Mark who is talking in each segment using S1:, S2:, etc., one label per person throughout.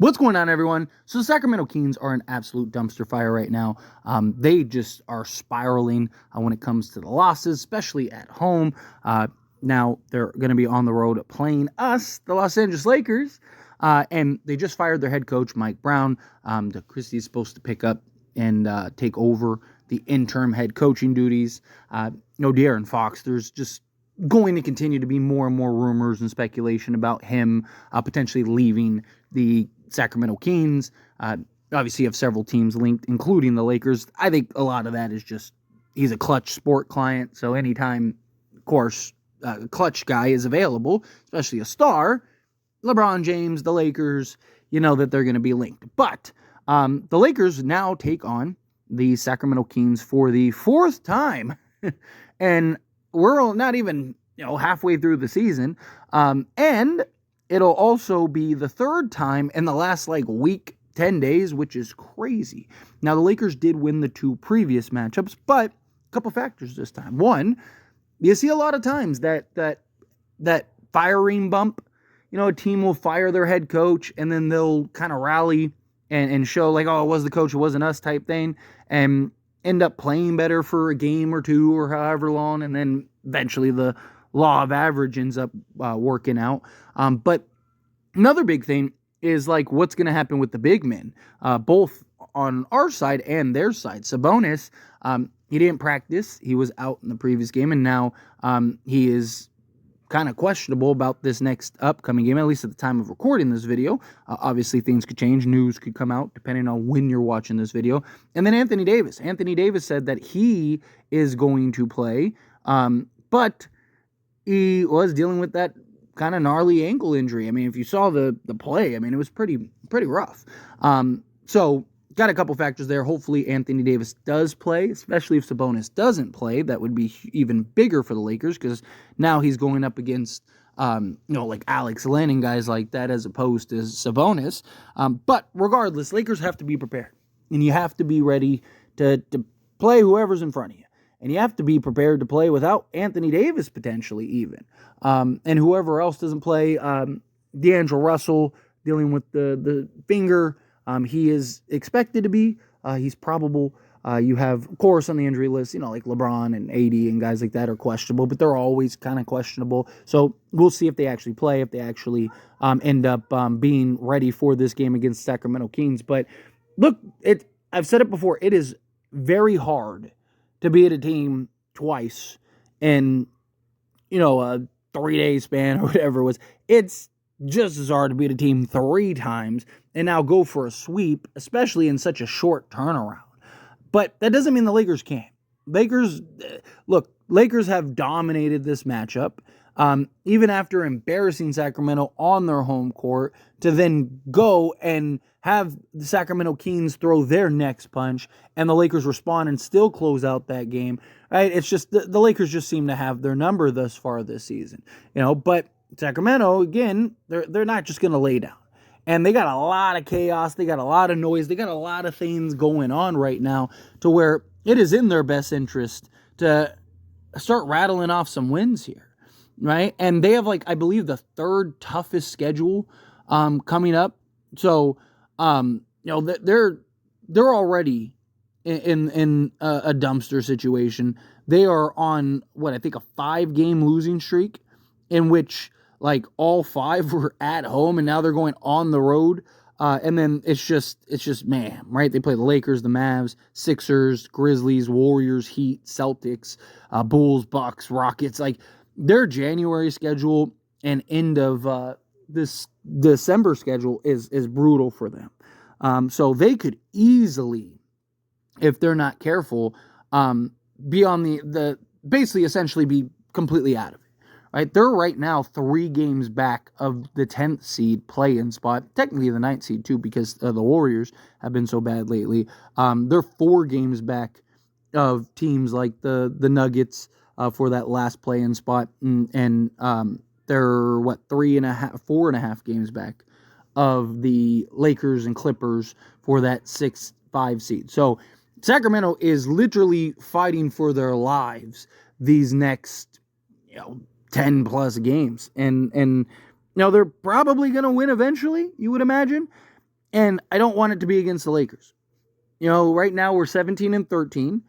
S1: What's going on, everyone? So the Sacramento Kings are an absolute dumpster fire right now. They just are spiraling when it comes to the losses, especially at home. Now they're going to be on the road playing us, the Los Angeles Lakers, and they just fired their head coach, Mike Brown. Christie is supposed to pick up and take over the interim head coaching duties. De'Aaron Fox, there's just going to continue to be more and more rumors and speculation about him potentially leaving the Sacramento Kings. Obviously, you have several teams linked, including the Lakers. I think a lot of that is just he's a Clutch sport client, so anytime, of course, a Clutch guy is available, especially a star, LeBron James, the Lakers, you know that they're going to be linked. But the Lakers now take on the Sacramento Kings for the fourth time, and we're not even halfway through the season, and it'll also be the third time in the last week, 10 days, which is crazy. Now, the Lakers did win the two previous matchups, but a couple factors this time. One, you see a lot of times that firing bump. A team will fire their head coach, and then they'll kind of rally and show it was the coach, it wasn't us type thing, and end up playing better for a game or two or however long, and then eventually the law of average ends up working out. But another big thing is what's going to happen with the big men, both on our side and their side. Sabonis, he didn't practice. He was out in the previous game, and now he is kind of questionable about this next upcoming game, at least at the time of recording this video. Obviously, things could change. News could come out depending on when you're watching this video. And then Anthony Davis. Anthony Davis said that he is going to play, but he was dealing with that kind of gnarly ankle injury. I mean, if you saw the play, it was pretty rough. So got a couple factors there. Hopefully Anthony Davis does play, especially if Sabonis doesn't play. That would be even bigger for the Lakers because now he's going up against Alex Len and guys like that as opposed to Sabonis. But regardless, Lakers have to be prepared, and you have to be ready to play whoever's in front of you. And you have to be prepared to play without Anthony Davis potentially even. And whoever else doesn't play, D'Angelo Russell dealing with the finger, he is expected to be. He's probable. You have, of course, on the injury list, like LeBron and AD and guys like that are questionable, but they're always kind of questionable. So we'll see if they actually play, if they actually end up being ready for this game against Sacramento Kings. But look, I've said it before, it is very hard to beat a team twice in, a 3-day span or whatever it was. It's just as hard to beat a team 3 times and now go for a sweep, especially in such a short turnaround. But that doesn't mean the Lakers can't. Lakers have dominated this matchup, even after embarrassing Sacramento on their home court, to then go and have the Sacramento Kings throw their next punch and the Lakers respond and still close out that game. Right? It's just the Lakers just seem to have their number thus far this season. But Sacramento, again, they're not just going to lay down. And they got a lot of chaos, they got a lot of noise, they got a lot of things going on right now to where it is in their best interest to start rattling off some wins here, right? And they have I believe the third toughest schedule coming up. So, they're already in a dumpster situation. They are on a 5-game losing streak in which all 5 were at home, and now they're going on the road. And then it's just man, right? They play the Lakers, the Mavs, Sixers, Grizzlies, Warriors, Heat, Celtics, Bulls, Bucks, Rockets. Their January schedule and end of this December schedule is brutal for them. So they could easily, if they're not careful, be on the basically essentially be completely out of it. Right, they're right now 3 games back of the 10th seed play-in spot. Technically the 9th seed too, because the Warriors have been so bad lately. They're 4 games back of teams like the Nuggets for that last play-in spot, and they're 4.5 games back of the Lakers and Clippers for that 6-5 seed. So Sacramento is literally fighting for their lives these next 10 plus games. And they're probably going to win eventually, you would imagine. And I don't want it to be against the Lakers. Right now we're 17-13.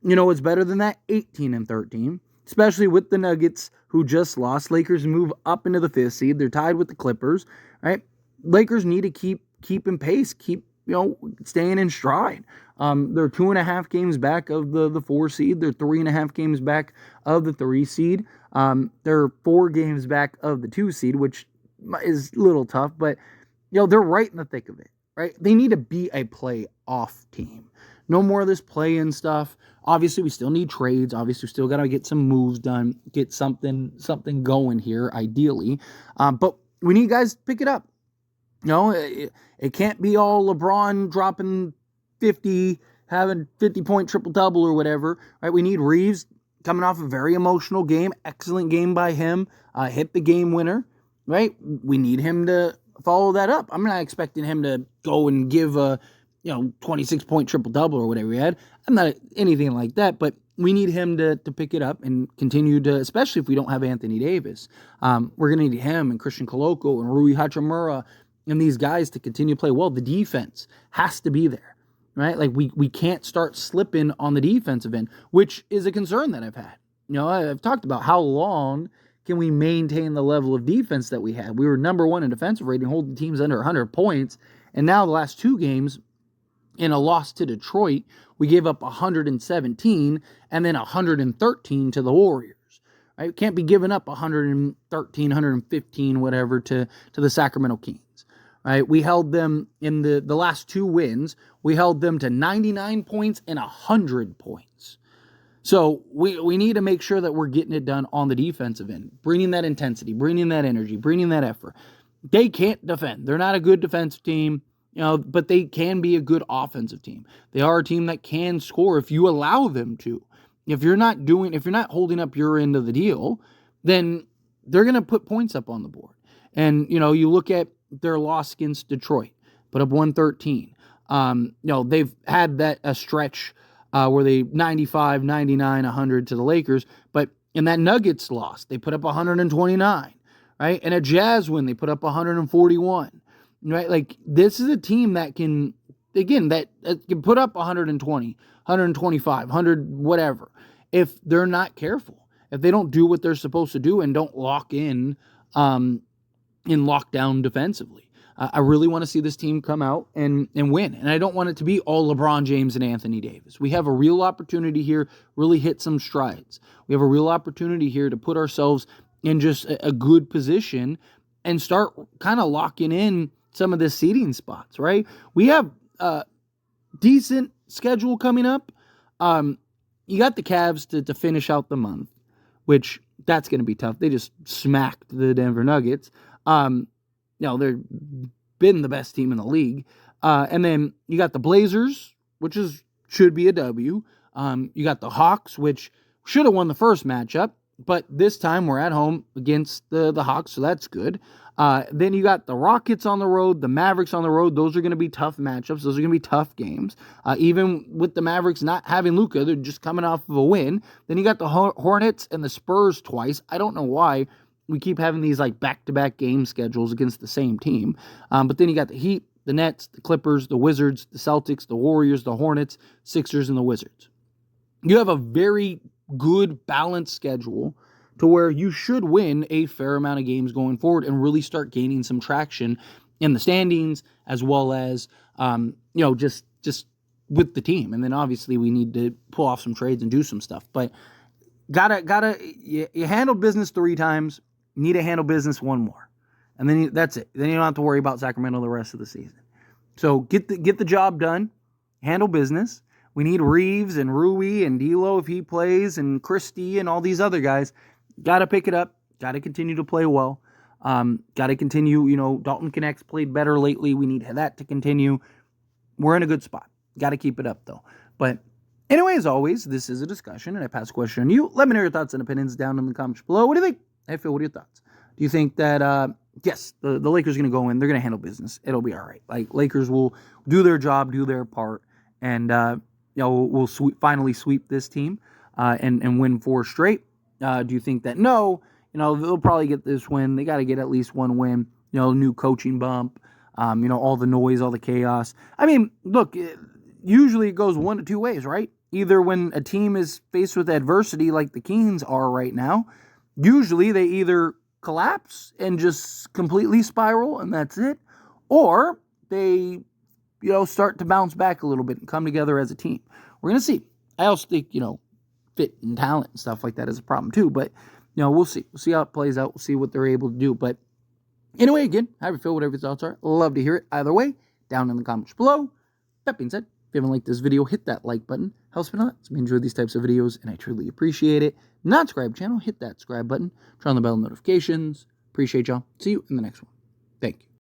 S1: It's better than that 18-13, especially with the Nuggets who just lost. Lakers move up into the 5th seed. They're tied with the Clippers, right? Lakers need to keep in pace, keep staying in stride. They're 2.5 games back of the 4 seed. They're 3.5 games back of the 3 seed. They're 4 games back of the 2 seed, which is a little tough, but they're right in the thick of it, right? They need to be a playoff team. No more of this play-in stuff. Obviously, we still need trades. Obviously, we still got to get some moves done, get something going here, ideally. But we need guys to pick it up. It can't be all LeBron dropping 50, having 50-point triple-double or whatever, right? We need Reeves coming off a very emotional game, excellent game by him, hit the game winner, right? We need him to follow that up. I'm not expecting him to go and give a 26-point triple-double or whatever he had. I'm not anything like that, but we need him to pick it up and continue to, especially if we don't have Anthony Davis. We're going to need him and Christian Koloko and Rui Hachimura and these guys to continue to play well. The defense has to be there, right? Like we can't start slipping on the defensive end, which is a concern that I've had. I've talked about how long can we maintain the level of defense that we had. We were number 1 in defensive rating, holding teams under 100 points, and now the last 2 games, in a loss to Detroit, we gave up 117 and then 113 to the Warriors. Right? We can't be giving up 113, 115, whatever, to the Sacramento Kings. Right? We held them in the last 2 wins. We held them to 99 points and 100 points. So we need to make sure that we're getting it done on the defensive end, bringing that intensity, bringing that energy, bringing that effort. They can't defend. They're not a good defensive team. But they can be a good offensive team. They are a team that can score if you allow them to. If you're not holding up your end of the deal, then they're going to put points up on the board. And, you look at their loss against Detroit, put up 113. They've had a stretch where they 95, 99, 100 to the Lakers, but in that Nuggets loss, they put up 129, right? And a Jazz win, they put up 141. Right, like this is a team that can, again, that can put up 120, 125, 100, whatever, if they're not careful, if they don't do what they're supposed to do and don't lock in lockdown defensively. I really want to see this team come out and win, and I don't want it to be all LeBron James and Anthony Davis. We have a real opportunity here, really hit some strides. We have a real opportunity here to put ourselves in just a good position and start kind of locking in some of the seeding spots, right? We have a decent schedule coming up. You got the Cavs to finish out the month, which that's going to be tough. They just smacked the Denver Nuggets. They're been the best team in the league. And then you got the Blazers, which should be a W. You got the Hawks, which should have won the first matchup, but this time we're at home against the Hawks, so that's good. Then you got the Rockets on the road, the Mavericks on the road. Those are going to be tough matchups. Those are going to be tough games. Even with the Mavericks not having Luka, they're just coming off of a win. Then you got the Hornets and the Spurs twice. I don't know why we keep having these like back-to-back game schedules against the same team. But then you got the Heat, the Nets, the Clippers, the Wizards, the Celtics, the Warriors, the Hornets, Sixers, and the Wizards. You have a very good balanced schedule to where you should win a fair amount of games going forward and really start gaining some traction in the standings as well as, just with the team. And then obviously we need to pull off some trades and do some stuff. But you handled business 3 times. You need to handle business 1 more. And then that's it. Then you don't have to worry about Sacramento the rest of the season. So get the job done. Handle business. We need Reeves and Rui and D'Lo if he plays and Christie and all these other guys. Got to pick it up. Got to continue to play well. Got to continue, Dalton Connect's played better lately. We need that to continue. We're in a good spot. Got to keep it up, though. But anyway, as always, this is a discussion, and I pass a question on you. Let me know your thoughts and opinions down in the comments below. What do you think? Hey, Phil, what are your thoughts? Do you think that, yes, the Lakers are going to go in. They're going to handle business. It'll be all right. Like, Lakers will do their job, do their part, and, we'll finally sweep this team and win 4 straight. Do you think that no, they'll probably get this win. They got to get at least 1 win, new coaching bump, all the noise, all the chaos. I mean, look, usually it goes one of two ways, right? Either when a team is faced with adversity like the Kings are right now, usually they either collapse and just completely spiral and that's it, or they, start to bounce back a little bit and come together as a team. We're going to see. I also think, fit and talent and stuff like that is a problem too, but, we'll see. We'll see how it plays out. We'll see what they're able to do. But anyway, again, how do you feel? Whatever your thoughts are. Love to hear it either way down in the comments below. That being said, if you haven't liked this video, hit that like button. Helps me a lot. So I enjoy these types of videos, and I truly appreciate it. Not subscribe channel, hit that subscribe button. Turn on the bell notifications. Appreciate y'all. See you in the next one. Thank you.